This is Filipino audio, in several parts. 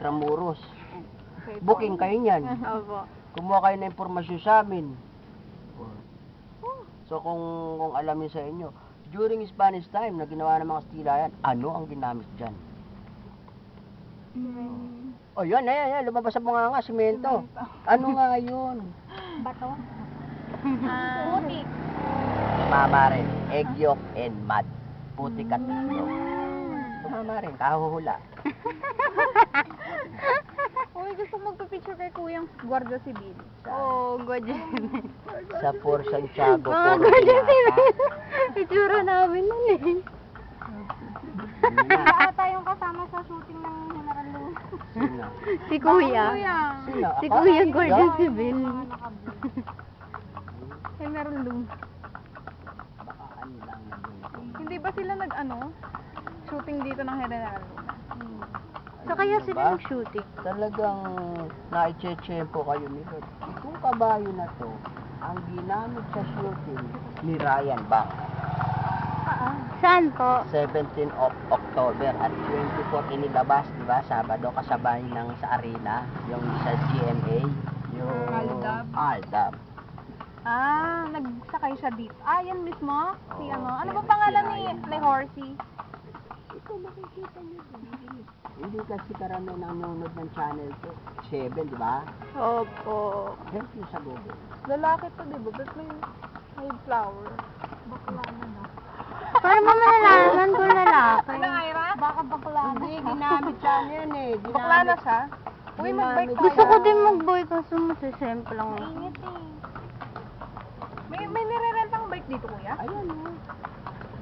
Tramuros. Okay, Booking kayo niyan. Opo. Kumuha kayo ng impormasyon sa amin. So kung alam niyo sa inyo, during Spanish time na ginawa ng mga Kastila yan, ano ang ginamit dyan? O yan, lumabas sa mga nga, simento. Ano nga yun? Bato? Putik. Mama rin, egg yolk and mud. Putik at itlog. Mama rin, kahuhula. Uy, gusto magpa-picture kay Kuyang Guardia Civil. Oo, Guardia Civil. Sa Fort Santiago, Mga puro Guardia binata. Civil. Itsura namin nun eh. Ata yung kasama sa shooting ng General Lu. Sino? Si Kuya. Sino? Si Ako? Kuya Guardia Ikaw? Civil. General Lu. Baka ano lang yun. Hindi ba sila shooting dito ng General Lu? So kaya Ano sila ba? nag-shooting. Talagang naiche-chempo kayo ni Lord. Itong kabayo na to, ang ginamit sa shooting ni Ryan Bang. Saan po? 17 of October at 24 inilabas, di ba? Sabado kasabay ng sa arena, yung sa GMA, yung Aldab. Aldab. Nagsakay siya dito. Yan mismo? Si Oo, ano? Ano si- ba pangalan si ni Ryan Bang. Horsey? Ito makikita niyo dito. Hindi kasi karami nanonood ng channel to. 7, di ba? Opo. Yan yung sa Google. Lalaki to, di ba? Ba't may flower? Bakla na na. Paano mo malalaman kung lalaki? Ira? Baka bakla na. Hindi, ginamit siya yan eh. Bakla na siya? Uy, mag-bike tayo. Gusto ko din mag-boy kaso masisemple lang. Mainit eh. May nire-rentang bike dito, kuya? Ayan oh.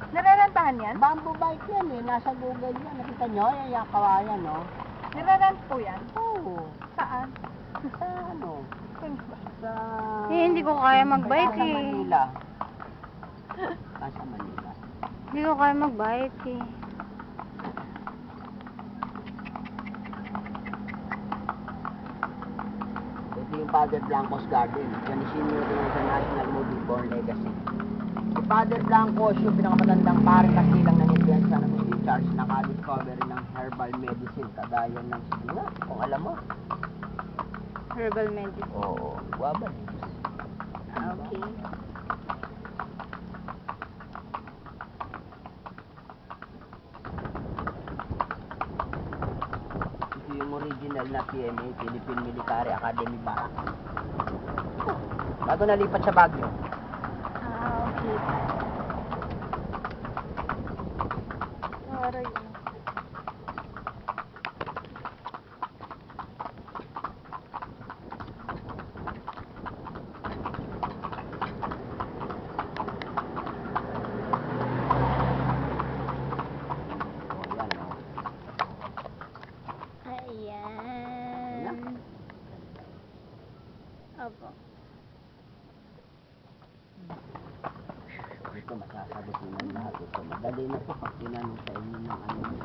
Nire-rentahan yan? Bamboo bike yan eh. Nasa Google yan. Nakita nyo? Yan yung kawayan no? Nire-rent po yan? Oo. Saan? Sa ano? Sa... Eh, hindi ko kaya mag-bike Nasa eh. Manila. Nasa Manila. Hindi ko kaya mag-bike eh. Ito yung Father Blanco's Garden. Yan yung senior international movie Born Legacy. Si Father Blanco, yung pinakamatandang paring kastilang ng influensya ng Muslim Church, nakadiscovery ng herbal medicine, kagaya ng sigla, kung alam mo. Herbal medicine. Oo, guava. Okay. Ito yung original na PMA, Philippine Military Academy Barrack. Bago nalipat sa Baguio. Okay. Aray. Oh, yan oh. Ayan. Opo. Ito masasagot nyo ng lahat ito. Madali na po pag tinanong sa inyo ng ano ng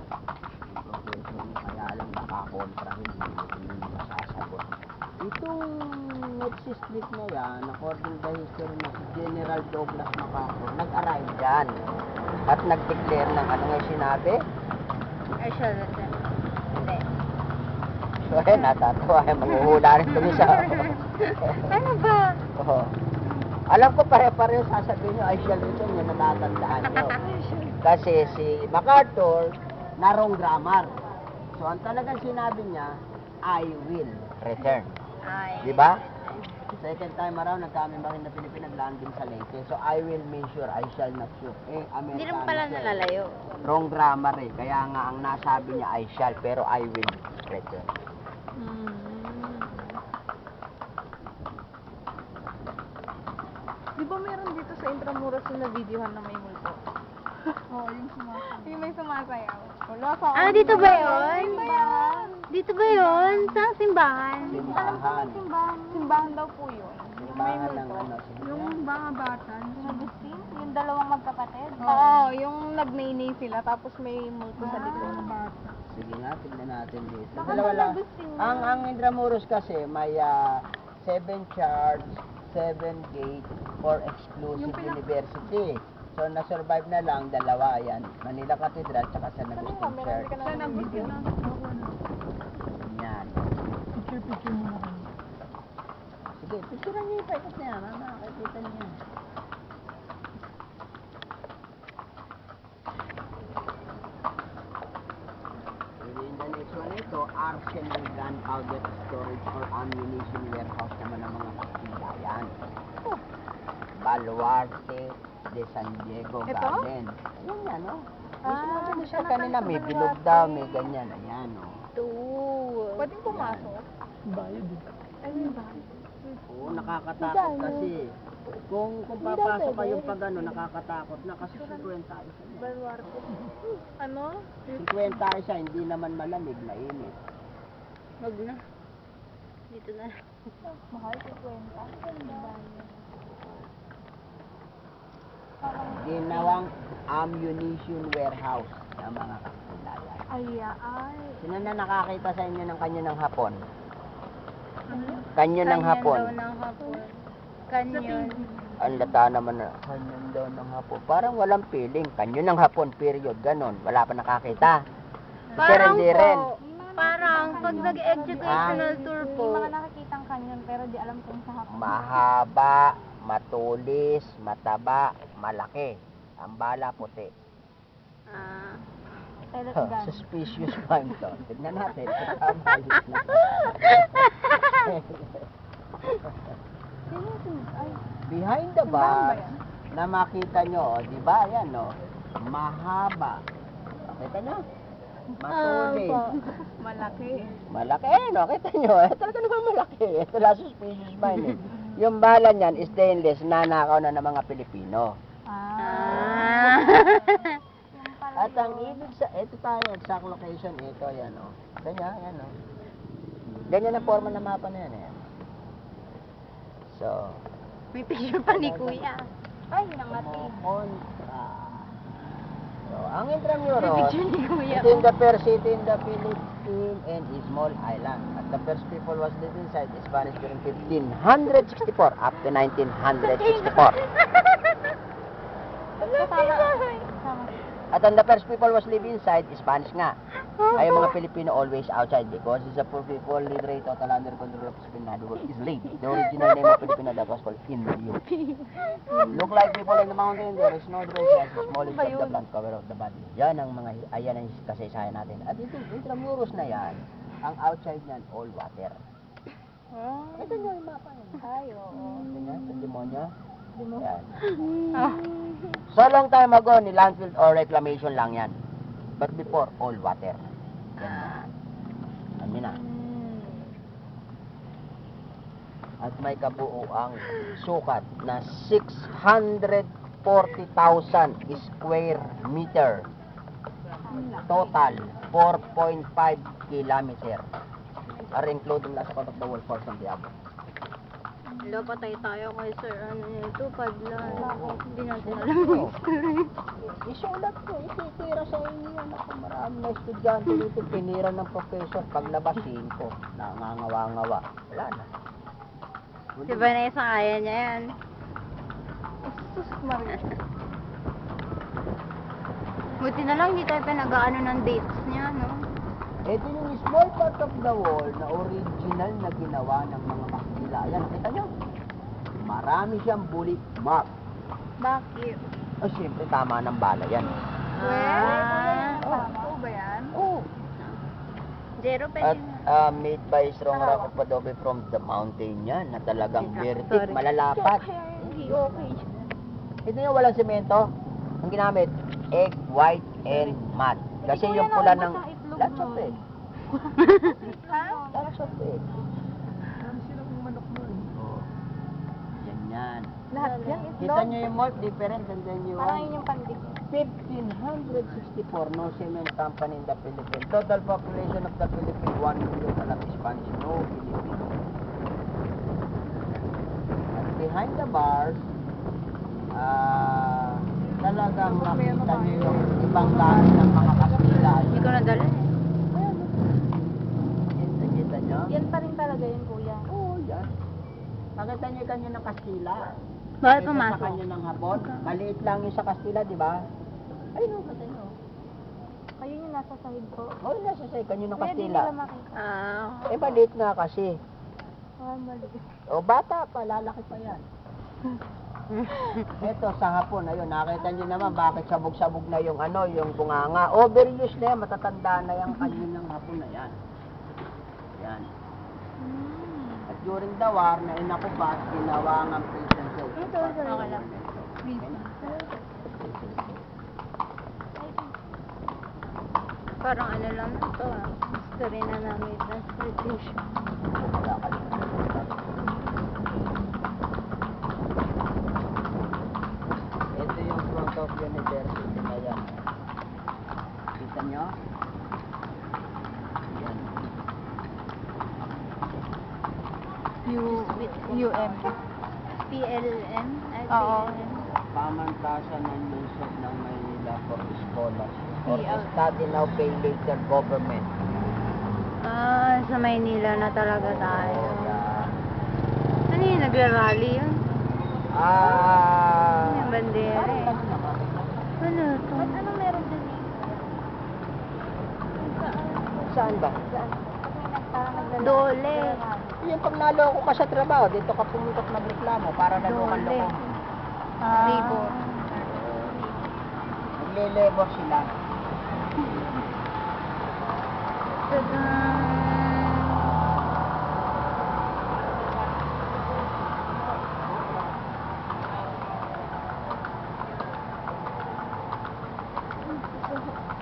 professor nyo. Kaya alam nakakontrahin hindi nyo masasagot. Itong Nexus Street na yan, according to history na si General Douglas MacArthur, nag-arrive dyan. At nag-declare ng ano nga sinabi? Ay, siya natin. Hindi. So, natatawa. Maghuhula rin ito sa... Ano ba? Oo. Alam ko pare-pareho sasabihin nyo, ay siya ito yung natatandaan nyo. Kasi si MacArthur, narong grammar. So, ang talagang sinabi niya, I will return. Ay. Di ba? Second time around, nagkami ba rin na pinag-landing sa Leyte. So, I will make sure, I shall not shoot. Eh, Amerikano Hindi naman pala siya eh. nalalayo. Wrong grammar eh. Kaya nga, ang nasabi niya, I shall, pero I will return. Di ba meron dito sa Intramuros yung na-videohan na may multo? Oo, yung sumasayaw. Yung may sumasayaw. Wala pa. Dito ba yun? Simbahan. Dito ba yun? Saan simbahan? Simbahan. Simbahan daw po yun. Yung may Simbahan ng multo. ano, simbahan. Yung mga bata. Yung Agustin? Yung dalawang magkapatid? Oo, yung nagnay sila tapos may multo sa likod. Sige nga, tignan natin dito. Baka Dalawa lang. Agustin na. Ang Intramuros kasi may 7 charge, 7 gate for exclusive university. So na-survive na lang dalawa yan. Manila Cathedral tsaka San Agustin Church. San Agustin na. Yan. Picture niyo yung paikot niya, makakita niya. In the next one ito, arsenal, gunpowder storage or ammunition warehouse naman ng mga Kastilayan. Baluarte de San Diego Ito? Garden. Ayan yan, no? Ah, May siya kanina, may bilog daw, may ganyan. Ayan, no? Pwedeng pumasok. Ay, may bayad. Oo, nakakatakot kasi. Kung papasok kayong pag ano, nakakatakot na kasi 50 tayo sa inyo. Baluarte. Ano? 50 tayo siya, hindi naman malamig, mainit. Wag na. Dito na. Mahal, 50. Ginawang ammunition warehouse ng mga Kastilayan. Ay. Sino na nakakita sa inyo ng kanyo ng hapon? Ano? Kanyo ng hapon. Kanyon daw ng hapon. Kanyon. Ang lata naman na kanyon daw ng hapon. Parang walang feeling. Kanyo ng hapon, period. Ganon. Wala pa nakakita. Pero Parang hindi rin. po, parang pag nag-educational tour po, May mga nakikitang kanyon pero di alam kung sa hapon. Mahaba, matulis, mataba, malaki. Ang bala puti. ah, Pellet Oh, gun. suspicious find to. Tignan natin. Kung tama yun. Ay, Behind the Simbahan ba bar, yan? na makita nyo, di ba? Yan, no? Mahaba. Makita nyo? Matulis. malaki. Malaki, no? Kita nyo, talaga naman malaki. Ito lang suspicious find, eh. Yung bala niyan, stainless, nanakaw na ng mga Pilipino. ah, At ang ibig sa, ito tayo, exact location, ito, yan, o. Ganyan, yan, o. Ganyan ang forma ng mapa na yan, eh. So, may picture pa ni Kuya. Ay, nangati. kontra. So, ang May Intramuros, picture ni Kuya. it in the first city in the Philippines and a small island. At the first people was lived inside Spanish during 1564 up to 1964. Kasama. At ang the first people was live inside, Spanish nga. Ay ang mga Pilipino always outside because it's a poor people literate total under control of Spinado is laid. The original name of Filipino that was called Indio. Look like people in the mountain, there is no dress as the smallest of the plant cover of the body. Yan ang mga, ayan ang kasaysayan natin. At ito, Intramuros na yan, ang outside niyan, all water. Ito nyo yung mapa yan. Ay, oo. Ito nyo, yung demonyo. Yan. Ah, So long time ago, ni landfill or reclamation lang yan. But before, all water. Yan. Ano na. At may kabuuang sukat na 640,000 square meter. Total, 4.5 kilometer. Are including last part of the world for Santiago. Wala, patay tayo kay Sir. Ano ito? Padlan. Oo. Hindi natin alam yung history. Isulat ko, ititira sa inyo yan. Ako marami na estudyante dito, pinira ng professor. Paglabas, 5. Nangangawa-ngawa. Wala na. Diba na isang kaya niya yan? Sus, Maria. Buti na lang hindi tayo pinag-aano ng dates niya, no? Ito yung small part of the wall na original na ginawa ng mga Kastila. Ayan, nakita nyo? Marami siyang bullet mark. Bakit? Ay, siyempre, tama ng bala yan. Ah. Oo ba yan? Oh. Zero pa At yun. made by strong rock of adobe from the mountain yan, na talagang very thick, Sorry. malalapat. Hindi okay. Ito yung walang semento. Ang ginamit, egg, white, and mud. Kasi Ito yung yan, pula ang ng... basang itlog Lots mo. of egg. Ha? Lots of egg. Oh. Yan yan. Lahat yan, Kita itlog. nyo yung mold different and then you Parang yun yung pandik. 1564 no cement company in the Philippines. Total population of the Philippines 1 million alam Spanish, no Filipino. At behind the bars, talagang makita nyo yung ibang dami ng mga Kastila. Hindi ko nadala eh. Kita nyo? Yan pa rin talaga yun, kuya. Oo, yan. Nakita nyo yung kanya ng Kastila. Bawal Ito sa pumasok. kanya ng Hapon. Maliit lang yung sa Kastila, di ba? Ay, no, kasi no. Ayun yung nasa sahig ko. Oh, nasa sa kanyo ng Kuya, di Kastila. nila makita. Ah. Eh, maliit nga kasi. Ah, mali. O bata pa, lalaki pa yan. Ito sa hapon, ayun, nakita nyo naman bakit sabog-sabog na yung ano, yung bunganga. Overuse na yan, matatanda na yung kanyang hapon na yan. Yan. At during the war, na inakupat, ginawa ng prison cell. Okay lang. Please. Parang ano lang na to ah. History na namin transportation. Wala ka lang. Ito yung front of university na yan. Kita nyo? Yan. UM. PLM? Oo. Pamantasan ng lungsod ng Maynila for scholarship or PL. study now, pay later government. Ah, sa Maynila na talaga tayo. Yan. Ano yun? Nagra-rally yun? Yung bandera eh. Ano naman? Ano to? Ano meron dun eh? Saan ba? Dole. Yung pag naloko ka sa trabaho, dito ka pumunta at magreklamo para nalukan Dole. loko. Labor. Nagle-labor sila. Tada!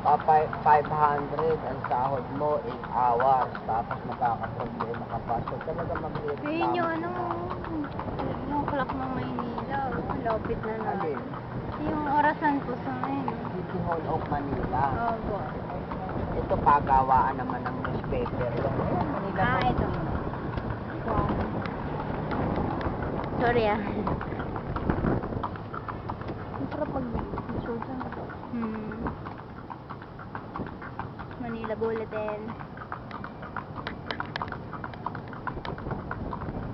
Pa 500 ang sahod mo 8 hours tapos magkakaproblema ka pa. So talaga magreklamo. Ayun yung ano, yung clock ng Maynila. Oh, lapit na na. Alin? Yung orasan ko sa ngayon. City Hall of Manila. Opo. Ito pagawaan naman ng newspaper. Yung Manila Ah, Post. ito. Sorry ah. Ang sarap mag-picture dyan. Manila Bulletin.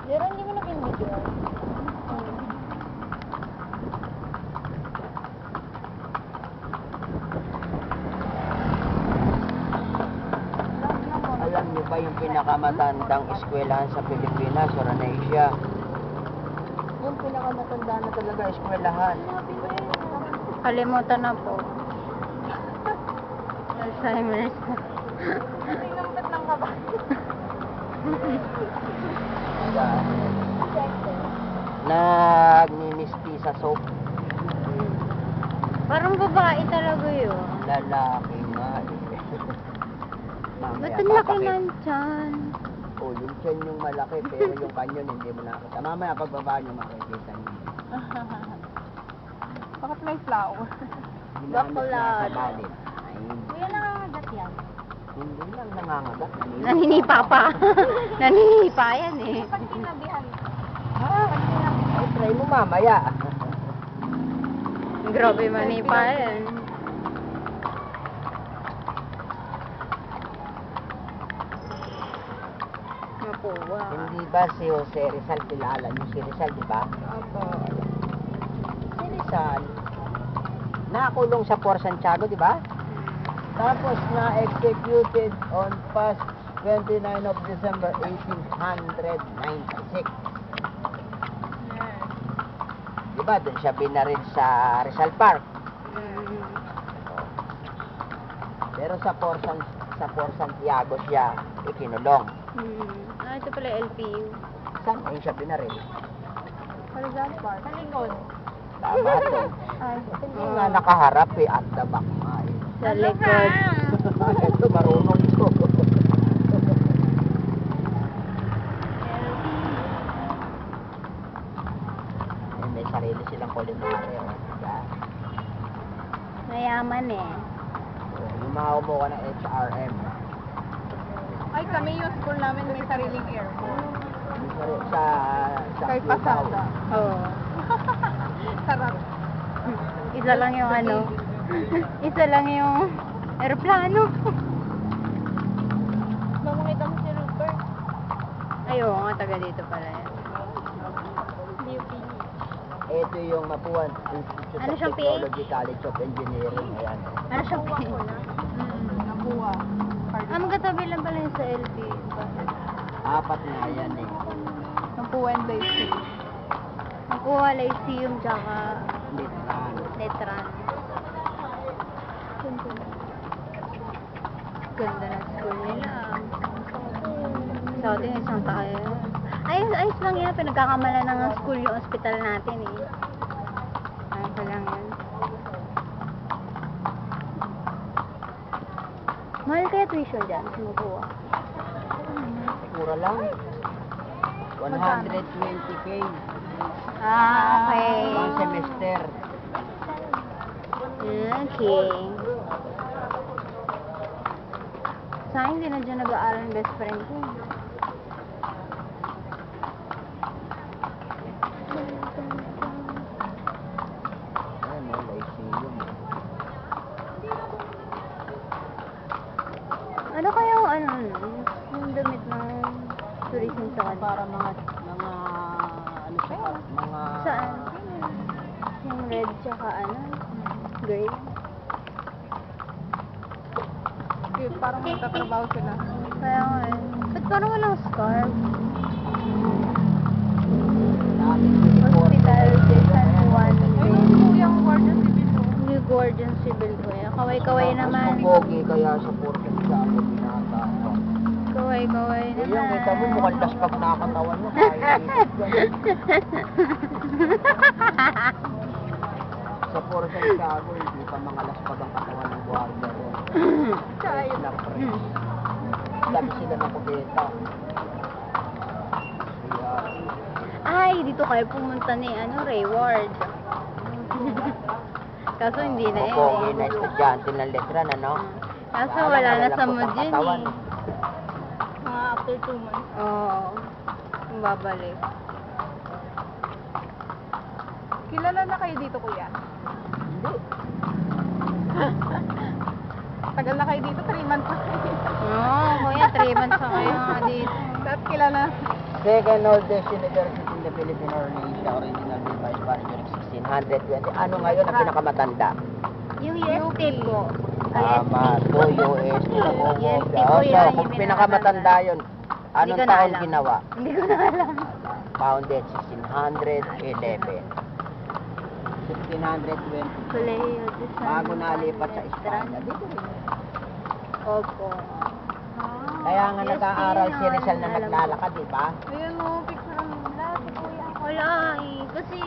Pero hindi mo na pinvideo. Alam niyo ba yung pinakamatandang eskwelahan sa Pilipinas or Asia? Yung pinakamatanda na talaga eskwelahan. Kalimutan na po. Alzheimer's na. Sinampit ng kaba. Nagninisti sa soap. Parang babae talaga yun. Lalaki nga eh. Mamaya Ba't ang laki papakita. man dyan? Oh, yung tiyan yung malaki pero yung kanyon hindi mo nakita. Mamaya pagbaba nyo makikita nyo. Bakit may flower? Ginamit na sa Bakla. balit. Ay, Kuya, nangangagat yan. hindi lang nangangagat. Naninipa pa. Naninipa yan eh. Pag sinabihan. Ay, try mo mamaya. Grabe manipa yan. Mapuwa. Hindi ba si Jose Rizal kilala niyo si Rizal, di ba? Opo. Si Rizal, nakulong sa Fort Santiago, di ba? Tapos na-executed on past 29 of December 1896. Di ba? Doon siya binaril sa Rizal Park. Pero sa Fort Santiago siya ikinulong. Ah, ito pala LPU. Saan ayun siya binaril? Rizal Park. Sa likod. Tama to. Ay, Hindi nga nakaharap eh, at the back nga eh. Sa likod. Ito, marunong ko. Eh, may sarili silang kulinaryo. Diba? Mayaman eh. Yung mga umuha ng HRM. Ay, kami yung school namin may sariling airport. Sa Kay Cubao. Pasada. Oo. Sarap. Isa lang yung ano. Isa lang yung aeroplano. Mamungita mo si Rupert. Ay, oo nga, taga dito pala yan. DUP. Ito yung Mapuan Institute Ano of siyang PA? Technology, College of Engineering. Ayan. Ano siya? Nakuha. Ah, magkatabi lang pala yung sa LPU. Apat nga yan eh. Magkuha and Lyceum. Magkuha Lyceum tsaka Letran. Letran. Ganda ng school nila. Sa atin, isang tayo. Ayos lang yan. Pinagkakamalan ng school yung hospital natin eh. Ayos lang yan. Mahal kaya tuition dyan, sumukuha. Mura lang. 120k. Okay. One semester. Okay. Sa akin, hindi na dyan nag-aaral ng best friend ko. Ano, Lyceum. Ano kayang ano, yung damit ng tourism sa kanila? Para mga ano siya, mga Saan? Yung red tsaka ano? Gray? Parang magtatrabaho sila. Kaya nga eh. Ba't parang walang scarf? Hospital, San Juan, Ayun, kuya, ang guardian civil mo. New Gordon Civil ko eh. Kaway-kaway naman. Pogi kaya sa portal sa ako binata. Kaway-kaway Eh, yung naman. kita mo mukhang laspag nakatawan mo. Kaya sa portal sa ako, hindi pa mga laspag ang katawan ng guardia ko. Kaya. Labi sila ng kubeta. Kaya, Ay, dito kayo pumunta ni Rayward. Kaso hindi na yun pogi eh. na estudyante ng letran, ano? Kaso wala na sa mood yun eh. Mga after 2 months. Oo. Kung babalik. Kilala na kayo dito, kuya? Hindi. Tagal na kayo dito, 3 months na kayo. Oo, kuya, 3 months na kayo nga dito. Tapos kilala. Second oldest university in the Philippine Asia, original device was during 1620. Ano ngayon ang pinakamatanda? Yung UST po. Tama, so US. Yes, po yun, So, kung yung pinakamatanda yun, Hindi anong ko na taon alam. ginawa? Hindi ko na alam. Founded 1611. 1620. Colegio de San Bago nalipat sa Juan Espanya. Dito rin. Opo. Kaya nga Yes, nag-aaral si yun, Rizal na alam ko. naglalakad, di ba? Ayun mo, picture ang lahat, kuya. Wala eh. Kasi,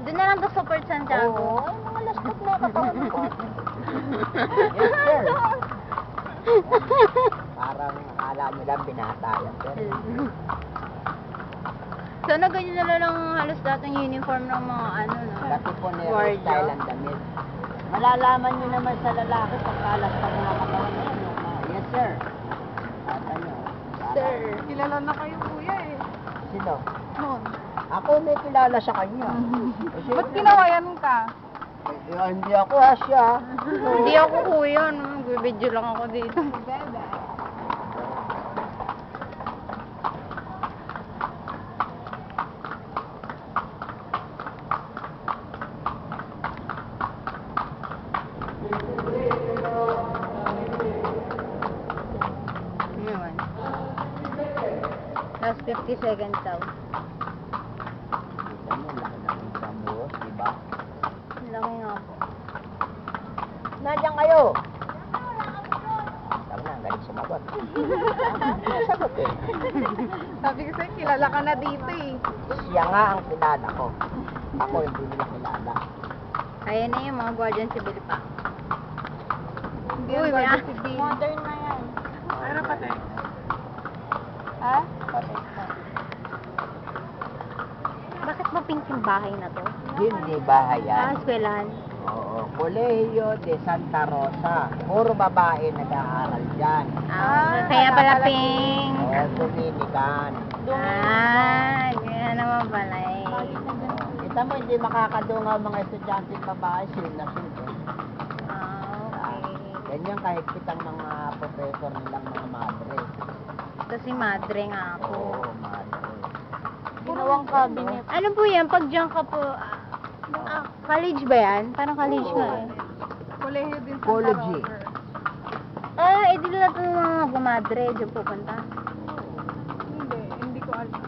doon na lang to sa Port Santiago. Oo, ay, mga laspag na katawan ko. Yes, sir. Parang akala mo lang binata yan, sir. Sana ganyan na lang halos lahat ng uniform ng mga no? Dati po ni Guardia. style ang damit. Malalaman nyo naman sa lalaki pag kalaspag na katawan na yan. No? Yes, sir. At ano? Sir. Kilala na kayo, kuya eh. Sino? Noon. Ako may kilala sa kanya. Kasi, Ba't ginawayan ka? hindi ako asya. Hindi ako kuya, no? Nag-video lang ako dito. Bebe. Yun. Last 50 seconds daw. Kita mo, laki ng Intramuros, di ba? Ang laki nga po. Nandiyan kayo! Sabi na, ang galing sumagot. Sagot eh. Sabi ko sa'yo, kilala ka na dito eh. Siya nga ang kilala ko. Ako hindi nila kilala. Ayan na yung mga guardian civil pa. Hindi Uy, ang may guardian civil. modern na yan. Ano pa tayo? Ha? Bakit ba pink yung bahay na to? Hindi bahay Ah, yan. eskwelahan. Oo, Colegio de Santa Rosa. Puro babae nag-aaral dyan. Kaya pala pala pink. Oo, Dominican. Ah, kaya naman pala eh. Kita mo, hindi makakadungaw mga estudyante babae, sila na sila. Ah, okay. Ganyan kahigpit ang mga professor nilang mga madre. Kasi madre nga ako. Oo, madre. Ginawang cabinet. Ano po yan? Pag dyan ka po, college ba yan? Parang college nga eh. Kolehiyo din sa Ecology. Ah, dito na ito mga madre. Diyan pupunta. Hindi ko alam.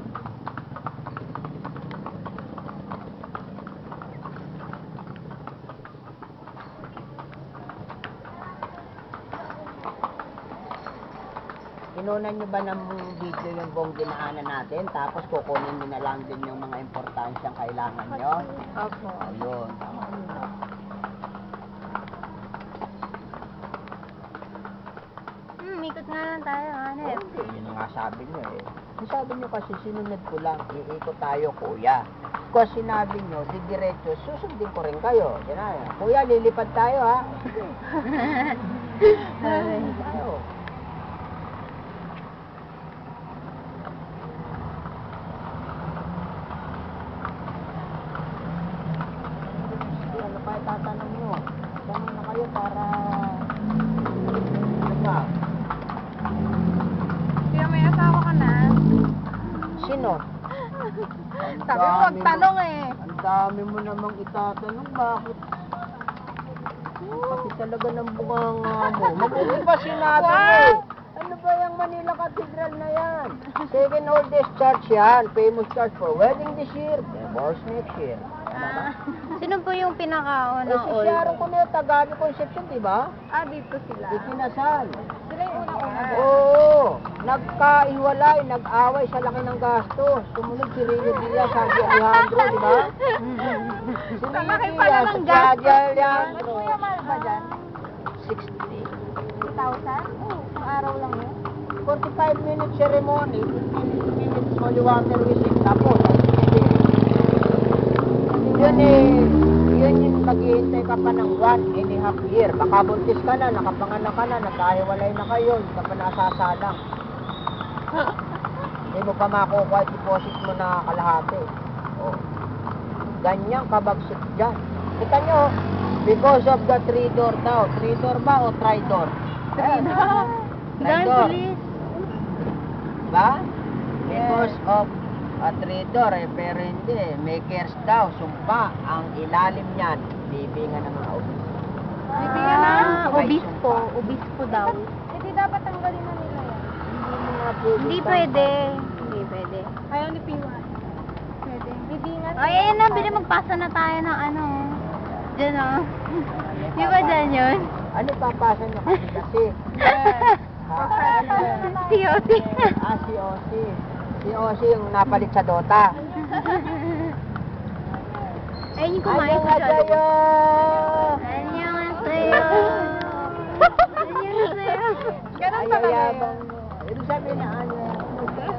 Kinunan nyo ba ng video yung buong dinaanan natin, tapos kukunin nyo na lang din yung mga importansyang kailangan nyo? Opo. Ayun. Ikot nga lang tayo, hanep. Okay, yun ang nga sabi nyo eh. Yung sabi nyo kasi sinunod ko lang, iikot tayo kuya. Kasi sinabi nyo, di diretso, susundin ko rin kayo. Yan na, kuya, lilipad tayo ha. Tayo. Ano pa itatanong nyo? Tanong na kayo para... Ano pa? Kaya may asawa ka na. Sino? Sabi mo, wag tanong eh. Ang dami mo namang itatanong, bakit? Kasi talaga ng bunganga mo. Mabuti pa sinabi mo eh. Ano ba yung Manila Cathedral na yan? Second oldest church yan. Famous church for wedding this year, divorce next year. Ano ba? Sino po yung pinakaunang Si old? Sharon Cuneo, Tagalog Conception, di ba? Ah, dito sila. Ikinasal. Sila yung una-una. Oo. Nagkaiwalay, nag-away sa laki ng gastos. Sumunod si Rio Diaz, Sandy Alejandro, di ba? Si Sa Rio laki pala Diaz, ng si Sandy gastos. Alejandro. Kuya, mahal ba dyan? 60. 3,000? Oo. Ang araw lang yun. 45 minutes ceremony, 15 minutes holy water wishing, tapos. Yun eh, yun yung maghihintay ka pa ng 1.5 year. Baka buntis ka na, nakapanganak ka na, nagkahiwalay na kayo, hindi ka pa nasasalang. Hindi mo pa makukuha yung deposit mo na kalahati. Oh. Ganyang kabagsik dyan. Kita nyo, because of the 3-door daw. 3-door ba o tri-door? Dahil Tri-door. police. Ba? Because of a 3-door eh, pero hindi eh. Makers daw, sumpa, ang ilalim niyan, bibingan ng mga obis. Bibigyan na? Obispo. Obispo daw. Hindi dapat tanggalin na nila yan. Hindi pwede. Hindi pwede. Ayaw ni Piwan. Pwede. Bibingan. Ay, ayan na. Bili magpasa na tayo ng ano. Diyan o. Di ba dyan yun? Ano papasa niyo kasi? Si Oti. Si Osi. Si Osi yung napalit sa Dota. Ayun yung kumain ko siya. Annyeonghaseyo! Annyeonghaseyo. Annyeonghaseyo. Ganun talaga yan. Ayayabang mo. Ibig sabihin na Annyeonghaseyo.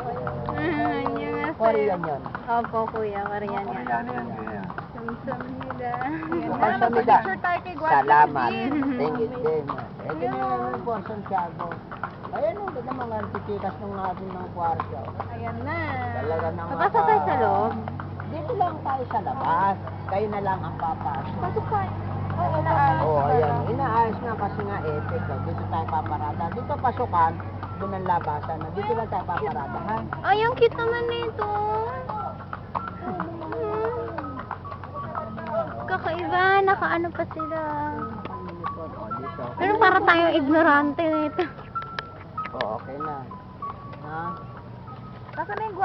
Korean yun. Opo, kuya. Korean yan. Yeah. Samsamnida. Kamsahamnida. Picture tayo kay Guad. Salamat. Thank you din. Eh, ganyan po, Santiago. Ayan o, ganda mga titikas nung natin ng kwarto. Ayan na. Talaga nang Papasok tayo sa loob. Dito lang tayo sa labas. Kayo na lang ang papasok. Pasok tayo. Oo, inaayos. Oo, ayan. Inaayos na kasi nga epic. Dito tayo paparada. Dito pasukan, doon ang labasan. Dito lang tayo paparada, ha? Ay, ang cute naman nito. Kakaiba, nakaano pa sila. O, dito. Pero para tayong ignorante nito. Oo, okay na. Ha? Nasaan na yung Guad?